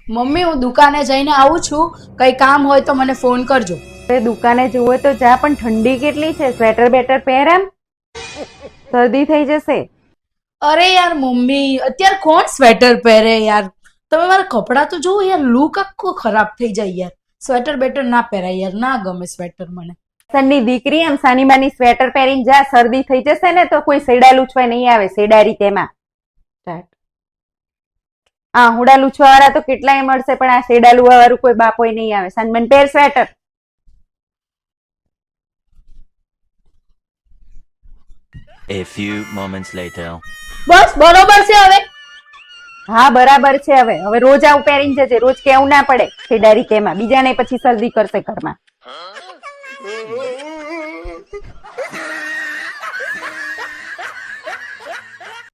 Mummy હું દુકાને જઈને આવું છું, કઈ કામ હોય તો મને ફોન કરજો. દુકાને જવું હોય તો જા, પણ ઠંડી કેટલી છે, સ્વેટર બેટર પહેર, એમ શરદી થઈ જશે. અરે યાર મમ્મી, અત્યારે કોણ સ્વેટર પહેરે યાર? તમે મારા કપડાં તો જુઓ યાર, લુક આખો ખરાબ થઈ જાય યાર. સ્વેટર બેટર ના પહેરાય યાર, ના ગમે સ્વેટર મને. સનની દીકરી, એમ સાની માની સ્વેટર પહેરીને જા, શરદી થઈ જશે ને તો કોઈ સેડા લૂછવા નહીં આવે. સેડારી તેમાં હા, હુડા લૂછવા વાળા તો કેટલાય મળશે, પણ આ સેડા લુવા વાળું કોઈ બાપોય નહીં આવે. સાનમન પહેર sweater. A few moments later. બસ બરોબર છે હવે. હા બરાબર છે. હવે રોજ આવું પહેરીને જજે, રોજ કેવું ના પડે સેડારી તેમાં. બીજાને પછી શરદી કરશે ઘરમાં.